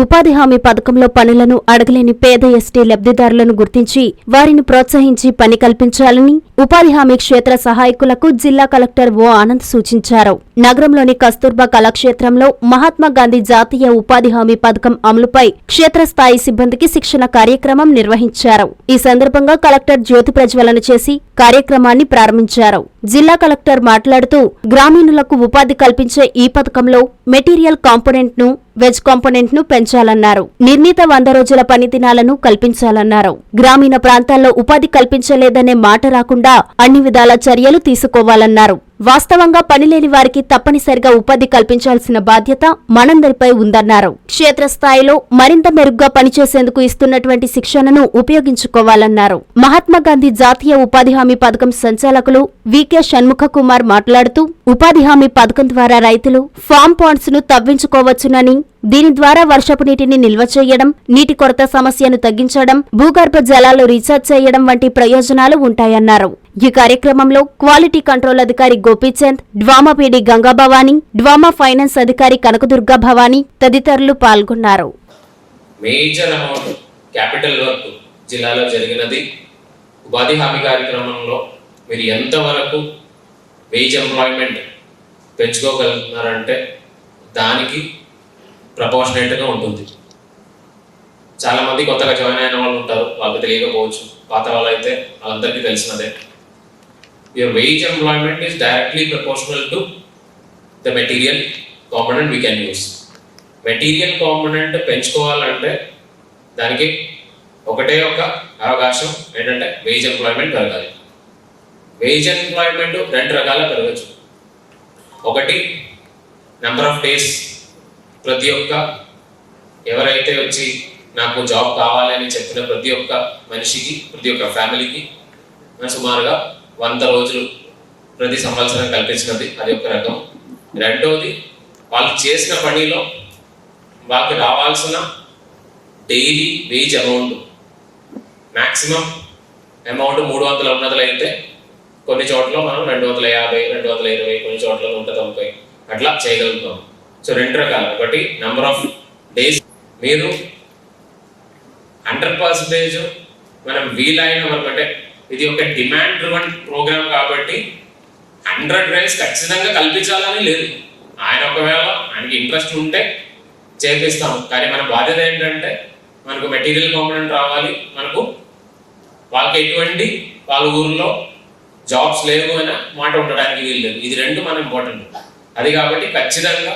ఉపాధి హామీ పథకంలో పనులను అడగలేని పేద ఎస్టీ లబ్ధిదారులను గుర్తించి వారిని ప్రోత్సహించి పని కల్పించాలని ఉపాధి హామీ క్షేత్ర సహాయకులకు జిల్లా కలెక్టర్ ఓ ఆనంద్ సూచించారు. నగరంలోని కస్తూర్బా కళాక్షేత్రంలో మహాత్మాగాంధీ జాతీయ ఉపాధి హామీ పథకం అమలుపై క్షేత్రస్థాయి సిబ్బందికి శిక్షణ కార్యక్రమం నిర్వహించారు. ఈ సందర్భంగా కలెక్టర్ జ్యోతి ప్రజ్వలన చేసి కార్యక్రమాన్ని ప్రారంభించారు. జిల్లా కలెక్టర్ మాట్లాడుతూ గ్రామీణులకు ఉపాధి కల్పించే ఈ పథకంలో మెటీరియల్ కాంపోనెంట్ ను వెజ్ కాంపోనెంట్ ను పెంచాలన్నారు. నిర్ణీత 100 రోజుల పని దినాలను కల్పించాలన్నారు. గ్రామీణ ప్రాంతాల్లో ఉపాధి కల్పించలేదనే మాట రాకుండా అన్ని విధాల చర్యలు తీసుకోవాలన్నారు. వాస్తవంగా పనిలేని వారికి తప్పనిసరిగా ఉపాధి కల్పించాల్సిన బాధ్యత మనందరిపై ఉందన్నారు. క్షేత్రస్థాయిలో మరింత మెరుగ్గా పనిచేసేందుకు ఇస్తున్నటువంటి శిక్షణను ఉపయోగించుకోవాలన్నారు. మహాత్మాగాంధీ జాతీయ ఉపాధి హామీ పథకం సంచాలకులు వికే షణ్ముఖ కుమార్ మాట్లాడుతూ ఉపాధి హామీ పథకం ద్వారా రైతులు ఫామ్ పాండ్స్ ను తవ్వించుకోవచ్చునని, దీని ద్వారా వర్షపు నీటిని నిల్వ చేయడం, నీటి కొరత సమస్యను తగ్గించడం, భూగర్భ జలాలు రీఛార్జ్ చేయడం వంటి ప్రయోజనాలు ఉంటాయన్నారు. ఈ కార్యక్రమంలో క్వాలిటీ కంట్రోల్ అధికారి గోపీచంద్, డ్వామా పీడీ గంగాభవాని, డ్వామా ఫైనాన్స్ అధికారి కనకదుర్గా భవాని తదితరులు పాల్గొన్నారు. మేజర్ అమౌంట్ క్యాపిటల్ వర్క్ జిల్లాలో జరిగినది. ఉపాధి హామీ కార్యక్రమంలో మీరు ఎంతవరకు వేజ్ ఎంప్లాయ్మెంట్ పెంచుకోగలుగుతున్నారంటే దానికి ప్రపోర్షనేట్గా ఉంటుంది. చాలామంది కొత్తగా జాయిన్ అయిన వాళ్ళు ఉంటారు, వాళ్ళకి తెలియకపోవచ్చు. పాత వాళ్ళు అయితే వాళ్ళందరికీ తెలిసినదే. Your wage employment is directly proportional to the material component we can use. Material component పెంచుకోవాలంటే దానికి ఒకటే ఒక అవకాశం ఏంటంటే వేజ్ ఎంప్లాయ్మెంట్ పెరగాలి. వేజ్ ఎంప్లాయ్మెంట్ 2 రకాల పెరగచ్చు. ఒకటి నెంబర్ ఆఫ్ డేస్. ప్రతి ఒక్క ఎవరైతే వచ్చి నాకు జాబ్ కావాలి అని చెప్పిన ప్రతి ఒక్క మనిషికి, ప్రతి ఒక్క ఫ్యామిలీకి సుమారుగా 100 రోజులు ప్రతి సంవత్సరం కల్పించినది, అది ఒక రకం. రెండవది వాళ్ళు చేసిన పనిలో వాళ్ళకి రావాల్సిన daily wage amount maximum amount 300 ఉన్నది అయితే కొన్ని చోట్ల మనం 250, 220, కొన్ని చోట్ల 190 అట్లా చేయగలుగుతాం. సో 2 రకాలు. ఒకటి నెంబర్ ఆఫ్ డేస్. మీరు 100% మనం వీలైన వరకు, అంటే ఇది ఒక డిమాండ్ డ్రివెన్ ప్రోగ్రామ్ కాబట్టి 100 డేస్ ఖచ్చితంగా కల్పించాలని లేదు. ఒకవేళ ఆయనకి ఇంట్రెస్ట్ ఉంటే చేపిస్తాం. కానీ మన బాధ్యత ఏంటంటే మనకు మెటీరియల్ కాంపోనెంట్ రావాలి, మనకు వాళ్ళకి ఎటువంటి వాళ్ళ ఊర్లో జాబ్స్ లేవు అనే మాట ఉండడానికి వీల్లేదు. ఇది 2 మన ఇంపార్టెంట్. అది కాబట్టి ఖచ్చితంగా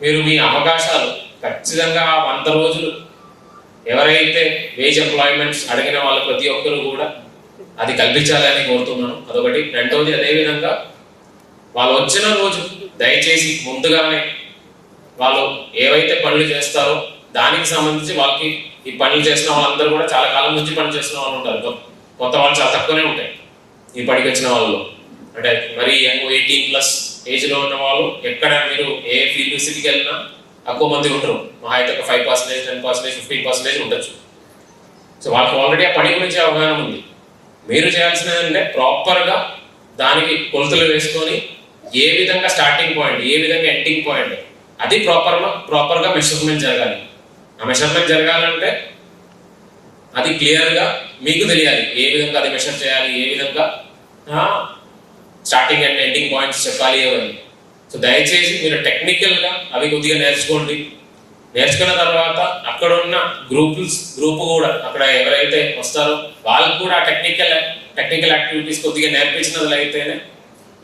మీరు మీ అవకాశాలు ఖచ్చితంగా 100 రోజులు ఎవరైతే వేజ్ ఎంప్లాయ్మెంట్స్ అడిగిన వాళ్ళు ప్రతి ఒక్కరు కూడా అది కల్పించాలని కోరుతున్నాను. అదొకటి. రెండవది అదేవిధంగా వాళ్ళు వచ్చిన రోజు దయచేసి ముందుగానే వాళ్ళు ఏవైతే పనులు చేస్తారో దానికి సంబంధించి వాళ్ళకి ఈ పనులు చేసిన వాళ్ళందరూ కూడా చాలా కాలం నుంచి పని చేసిన వాళ్ళు ఉంటారు. కొత్త వాళ్ళు చాలా తక్కువనే ఉంటాయి ఈ పనికి వచ్చిన వాళ్ళలో. అంటే మరి 18+ ఏజ్లో ఉన్న వాళ్ళు ఎక్కడ మీరు ఏ ఫీల్డ్ విసిట్కి వెళ్ళినా తక్కువ మంది ఉంటారు. మా అయితే ఒక 5%, 10%, 15% ఉండొచ్చు. సో వాళ్ళకి ఆల్రెడీ ఆ పని గురించి అవగాహన ఉంది. మీరు చేయాల్సినది అంటే ప్రాపర్గా దానికి కొలతలు వేసుకొని ఏ విధంగా స్టార్టింగ్ పాయింట్, ఏ విధంగా ఎండింగ్ పాయింట్, అది ప్రాపర్గా మెషర్మెంట్ జరగాలి. ఆ మెషర్మెంట్ జరగాలంటే అది క్లియర్గా మీకు తెలియాలి. ఏ విధంగా అది మెషర్ చేయాలి, ఏ విధంగా స్టార్టింగ్ అండ్ ఎండింగ్ పాయింట్స్ చెప్పాలి అని. సో దయచేసి మీరు టెక్నికల్గా అవి కొద్దిగా నేర్చుకోండి. నేర్చుకున్న తర్వాత అక్కడ ఉన్న గ్రూప్ కూడా అక్కడ ఎవరైతే వస్తారో వాళ్ళకు కూడా టెక్నికల్ యాక్టివిటీస్ కొద్దిగా నేర్పించినది అయితేనే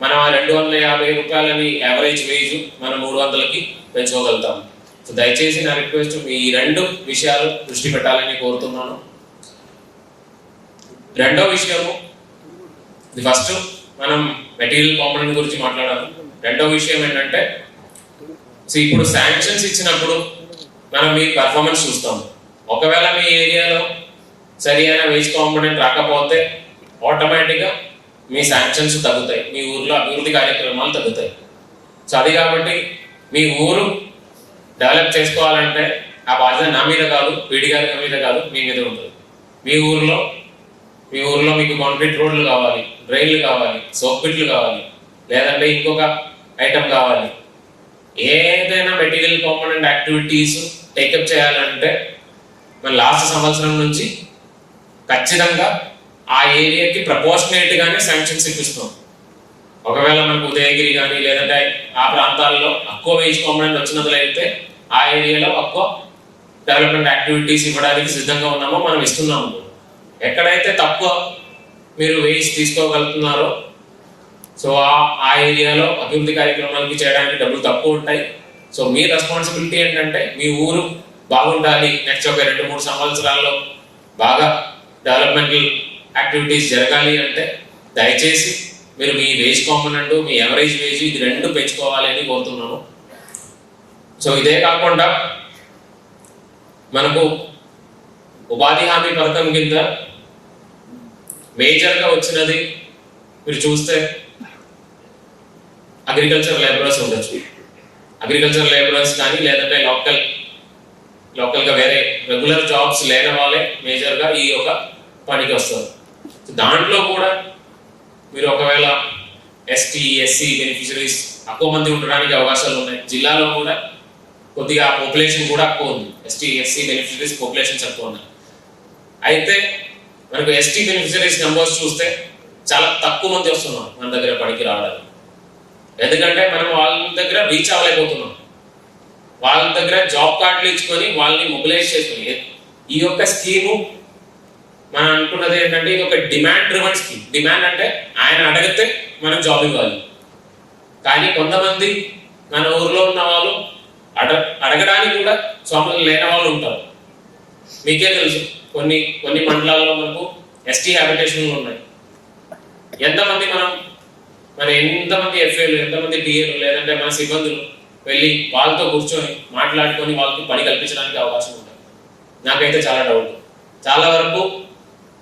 మనం 250 రూపాయలని యావరేజ్ వేజ్ మనం 300కి పెంచుకోగలుగుతాం. సో దయచేసి నా రిక్వెస్ట్, మీ 2 విషయాలు దృష్టి పెట్టాలని కోరుతున్నాను. రెండో విషయము, ఫస్ట్ మనం మెటీరియల్ కాంపోనెంట్ గురించి మాట్లాడాలి. రెండో విషయం ఏంటంటే ఇప్పుడు శాంక్షన్స్ ఇచ్చినప్పుడు మనం మీ పర్ఫార్మెన్స్ చూస్తాం. ఒకవేళ మీ ఏరియాలో సరి అయిన వేజ్ కాంపోనెంట్ రాకపోతే ఆటోమేటిక్గా మీ శాంక్షన్స్ తగ్గుతాయి, మీ ఊర్లో అభివృద్ధి కార్యక్రమాలు తగ్గుతాయి. సో అది కాబట్టి మీ ఊరు డెవలప్ చేసుకోవాలంటే ఆ బాధ్యత నా మీద కాదు, పీడీ గారి మీద కాదు, మీ మీద ఉంటుంది. మీ ఊర్లో మీకు కాంక్రీట్ రోడ్లు కావాలి, డ్రైన్లు కావాలి, సోప్ పిట్లు కావాలి, లేదంటే ఇంకొక ఐటమ్ కావాలి. ఏదైనా మెటీరియల్ కాంపోనెంట్ యాక్టివిటీస్ టేకప్ చేయాలంటే మన లాస్ట్ సంవత్సరం నుంచి ఖచ్చితంగా ఆ ఏరియాకి ప్రపోర్షనేట్గానే శాంక్షన్స్ ఇప్పిస్తాం. ఒకవేళ మనకు ఉదయగిరి కానీ లేదంటే ఆ ప్రాంతాల్లో ఎక్కువ వేజ్ కాంపోనెంట్ వచ్చినట్లయితే ఆ ఏరియాలో ఎక్కువ డెవలప్మెంట్ యాక్టివిటీస్ ఇవ్వడానికి సిద్ధంగా ఉన్నామో మనం ఇస్తున్నాము. ఎక్కడైతే తక్కువ మీరు వేజ్ తీసుకోగలుగుతున్నారో సో ఆ ఏరియాలో అభివృద్ధి కార్యక్రమాలకి చేయడానికి డబ్బులు తక్కువ ఉంటాయి. సో మీ రెస్పాన్సిబిలిటీ ఏంటంటే మీ ఊరు బాగుండాలి, నెక్స్ట్ ఒక 2-3 సంవత్సరాల్లో బాగా డెవలప్మెంటల్ యాక్టివిటీస్ జరగాలి అంటే దయచేసి మీరు మీ వేజ్ కాంపోనెంట్, మీ ఎవరేజ్ వేజ్ ఇది 2 పెంచుకోవాలి అని కోరుతున్నాను. సో ఇదే కాకుండా మనకు ఉపాధి హామీ పథకం కింద మేజర్గా వచ్చినది మీరు చూస్తే అగ్రికల్చర్ లేబరర్స్ ఉండొచ్చు. అగ్రికల్చర్ లేబరర్స్ కానీ లేదంటే లోకల్గా వేరే రెగ్యులర్ జాబ్స్ లేని వాళ్ళే మేజర్గా ఈ యొక్క పనికి వస్తారు. దాంట్లో కూడా మీరు ఒకవేళ ఎస్టీ ఎస్సీ బెనిఫిషరీస్ ఎక్కువ మంది ఉండడానికి అవకాశాలు ఉన్నాయి. జిల్లాలో కూడా కొద్దిగా పాపులేషన్ కూడా ఎక్కువ ఉంది. ఎస్టీ ఎస్సీ బెనిఫిషరీస్ పాపులేషన్స్ ఎక్కువ ఉన్నాయి. అయితే మనకు ఎస్టీ బెనిఫిషరీస్ నెంబర్స్ చూస్తే చాలా తక్కువ మంది వస్తున్నారు మన దగ్గర పనికి రావడానికి. ఎందుకంటే మనం వాళ్ళ దగ్గర రీచ్ అవ్వలేకపోతున్నాం. వాళ్ళ దగ్గర జాబ్ కార్డులు ఇచ్చుకొని వాళ్ళని మొబిలైజ్ చేసుకుని ఈ యొక్క స్కీము మనం అనుకున్నది ఏంటంటే ఇది ఒక డిమాండ్ డ్రివెన్ స్కీమ్. డిమాండ్ అంటే ఆయన అడిగితే మనం జాబ్ ఇవ్వాలి. కానీ కొంతమంది మన ఊర్లో ఉన్న వాళ్ళు అడగడానికి కూడా సోమలు లేని వాళ్ళు ఉంటారు. మీకే తెలుసు కొన్ని మండలాల్లో మనకు ఎస్టీ హ్యాబిటేషన్లు ఉన్నాయి. ఎంతమంది మన ఎంతమంది ఎఫ్ఏలు, ఎంతమంది డిఏలు లేదంటే మన సిబ్బందులు వెళ్ళి వాళ్ళతో కూర్చొని మాట్లాడుకొని వాళ్ళకి పని కల్పించడానికి అవకాశం ఉంటుంది. నాకైతే చాలా డౌట్. చాలా వరకు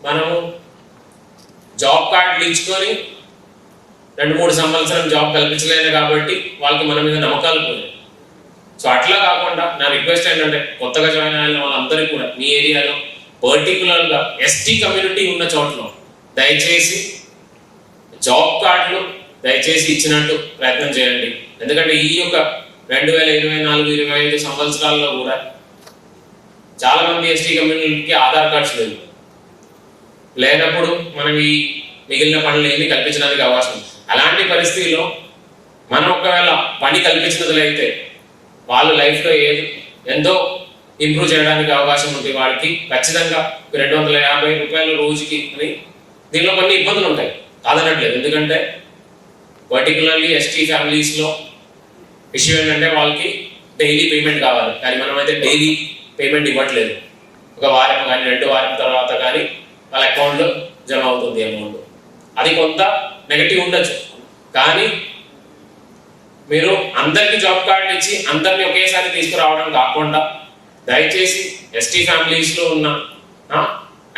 మనము జాబ్ కార్డులు ఇచ్చుకొని 2-3 సంవత్సరం జాబ్ కల్పించలేదు కాబట్టి వాళ్ళకి మన మీద నమ్మకాలు పోయాయి. సో అట్లా కాకుండా నా రిక్వెస్ట్ ఏంటంటే కొత్తగా జాయిన్ అయిన వాళ్ళందరికీ కూడా మీ ఏరియాలో పర్టికులర్గా ఎస్టీ కమ్యూనిటీ ఉన్న చోట్ల దయచేసి జాబ్ కార్డులు దయచేసి ఇచ్చినట్టు ప్రయత్నం చేయండి. ఎందుకంటే ఈ యొక్క 2024-25 సంవత్సరాల్లో కూడా చాలా మంది ఎస్టీ కమ్యూనిటీకి ఆధార్ కార్డ్స్ లేనప్పుడు మనం ఈ మిగిలిన పనులు ఏమి కల్పించడానికి అవకాశం ఉంది. అలాంటి పరిస్థితిలో మనం ఒకవేళ పని కల్పించినట్లయితే వాళ్ళ లైఫ్లో ఎంతో ఇంప్రూవ్ చేయడానికి అవకాశం ఉంది. వాడికి ఖచ్చితంగా 250 రూపాయలు రోజుకి అని దీనిలో కొన్ని ఇబ్బందులు ఉంటాయి, కాదనట్లేదు. ఎందుకంటే పర్టికులర్లీ ఎస్టీ ఫ్యామిలీస్లో ఇష్యూ ఏంటంటే వాళ్ళకి డైలీ పేమెంట్ కావాలి. కానీ మనం అయితే డైలీ పేమెంట్ ఇవ్వట్లేదు. ఒక వారం కానీ 2 వారం తర్వాత కానీ వాళ్ళ అకౌంట్లో జమ అవుతుంది అమౌంట్. అది కొంత నెగటివ్ ఉండొచ్చు. కానీ మీరు అందరికీ జాబ్ కార్డులు ఇచ్చి అందరినీ ఒకేసారి తీసుకురావడం కాకుండా దయచేసి ఎస్టీ ఫ్యామిలీస్లో ఉన్న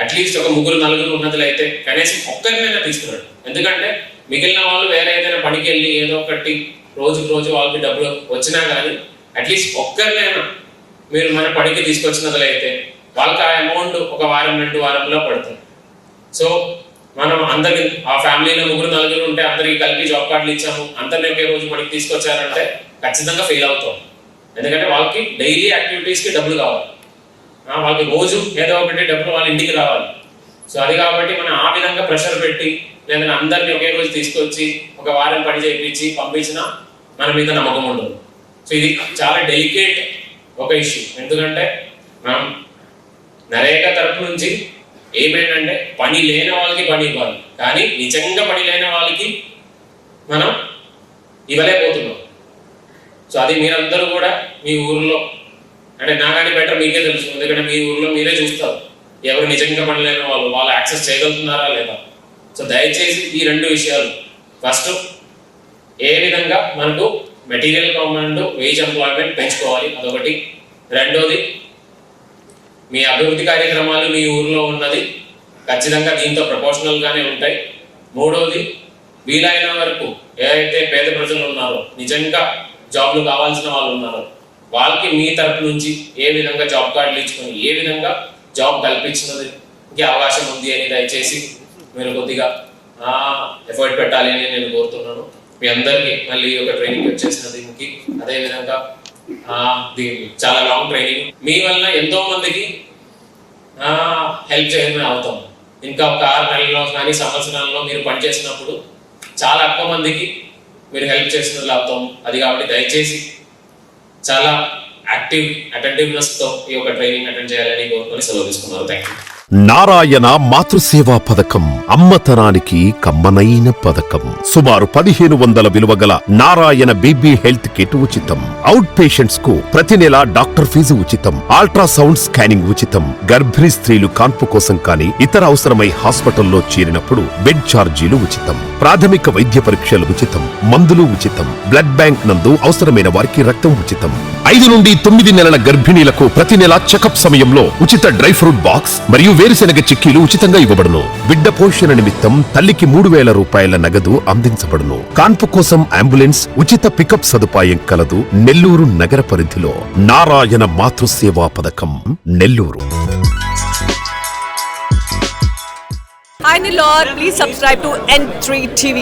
అట్లీస్ట్ ఒక 3-4 ఉన్నట్లయితే కనీసం ఒక్కరినైనా తీసుకురండి. ఎందుకంటే మిగిలిన వాళ్ళు వేరే ఏదైనా పనికి వెళ్ళి ఏదో ఒకటి రోజు వాళ్ళకి డబ్బులు వచ్చినా కానీ అట్లీస్ట్ ఒక్కరినైనా మీరు మన పనికి తీసుకొచ్చినట్లయితే వాళ్ళకి ఆ అమౌంట్ ఒక వారం 2 వారంలో పడుతుంది. సో మనం అందరికి ఆ ఫ్యామిలీలో 3-4 ఉంటే అందరికి కలిపి జాబ్ కార్డులు ఇచ్చాము, అందరినీ ఒకే రోజు పనికి తీసుకొచ్చారంటే ఖచ్చితంగా ఫెయిల్ అవుతాం. ఎందుకంటే వాళ్ళకి డైలీ యాక్టివిటీస్కి డబ్బులు కావాలి, వాళ్ళకి రోజు ఏదో ఒకటి డబ్బులు వాళ్ళ ఇంటికి రావాలి. సో అది కాబట్టి మనం ఆ విధంగా ప్రెషర్ పెట్టి లేదంటే అందరినీ ఒకే రోజు తీసుకొచ్చి ఒక వారం పని చేయించి పంపించినా మన మీద నమ్మకం ఉండదు. సో ఇది చాలా డెలికేట్ ఒక ఇష్యూ. ఎందుకంటే మనం నరేగా తరపు నుంచి ఏమేంటంటే పని లేని వాళ్ళకి పని ఇవ్వాలి, కానీ నిజంగా పని లేని వాళ్ళకి మనం ఇవ్వలేకపోతున్నాం. సో అది మీరందరూ కూడా మీ ఊర్లో అంటే నాకని బెటర్ మీకే తెలుసు. ఎందుకంటే మీ ఊర్లో మీరే చూస్తారు ఎవరు నిజంగా పని లేని వాళ్ళు యాక్సెస్ చేయగలుగుతున్నారా లేదా. సో దయచేసి ఈ 2 విషయాలు, ఫస్ట్ ఏ విధంగా మనకు మెటీరియల్ కాంపోనెంట్ వేజ్ ఎంప్లాయ్మెంట్ పెంచుకోవాలి, అదొకటి. రెండోది మీ అభివృద్ధి కార్యక్రమాలు మీ ఊర్లో ఉన్నది ఖచ్చితంగా దీంతో ప్రపోర్షనల్గానే ఉంటాయి. మూడోది వీలైన వరకు ఏదైతే పేద ప్రజలు ఉన్నారో నిజంగా జాబ్లు కావాల్సిన వాళ్ళు ఉన్నారో వాళ్ళకి మీ తరపు నుంచి ఏ విధంగా జాబ్ కార్డులు ఇచ్చుకొని ఏ విధంగా జాబ్ కల్పించినది అవకాశం ఉంది అని దయచేసి మీరు కొద్దిగా ఎఫర్ట్ పెట్టాలి అని నేను కోరుతున్నాను. మీ అందరికీ మళ్ళీ ఒక ట్రైనింగ్ వచ్చేసిన దీనికి అదేవిధంగా చాలా లాంగ్ ట్రైనింగ్. మీ వల్ల ఎంతో మందికి హెల్ప్ చేయడం అవుతాం. ఇంకా ఒక 6 నెలల్లో కానీ సంవత్సరాల్లో మీరు పనిచేసినప్పుడు చాలా ఎక్కువ మందికి మీరు హెల్ప్ చేసినట్లు అవుతాం. అది కాబట్టి దయచేసి చాలా అటెంటివ్నెస్తో ఈ యొక్క ట్రైనింగ్ అటెండ్ చేయాలని కోరుకొని సెలవు తీసుకున్నారు. Thank you. నారాయణ మాతృసేవా పథకం అమ్మతనానికి కమ్మనైన పథకం. సుమారు 1500 విలువ గల నారాయణ బీబీ హెల్త్ కిట్ ఉచితం. అవుట్ పేషెంట్స్ కు ప్రతి నెల డాక్టర్ ఫీజు ఉచితం. అల్ట్రాసౌండ్ స్కానింగ్ ఉచితం. గర్భిణీ స్త్రీలు కాన్పు కోసం కానీ ఇతర అవసరమై హాస్పిటల్లో చేరినప్పుడు బెడ్ ఛార్జీలు ఉచితం. ప్రాథమిక వైద్య పరీక్షలు ఉచితం. మందులు ఉచితం. బ్లడ్ బ్యాంక్ నందు అవసరమైన వారికి రక్తం ఉచితం. 5 నుండి 9 నెలల గర్భిణీలకు ప్రతి నెల చెకప్ సమయంలో ఉచిత డ్రై ఫ్రూట్ బాక్స్ మరియు వేరుశెనగ చిక్కీలు ఉచితంగా ఇవ్వబడును. బిడ్డ పోషణ నిమిత్తం తల్లికి 3000 రూపాయల నగదు అందించబడును. కాన్పు కోసం అంబులెన్స్ ఉచిత పికప్ సదుపాయం కలదు. నెల్లూరు నగర పరిధిలో నారాయణ మాతృసేవా పథకం, Nellore. Hi Nilor, please subscribe to N3 TV.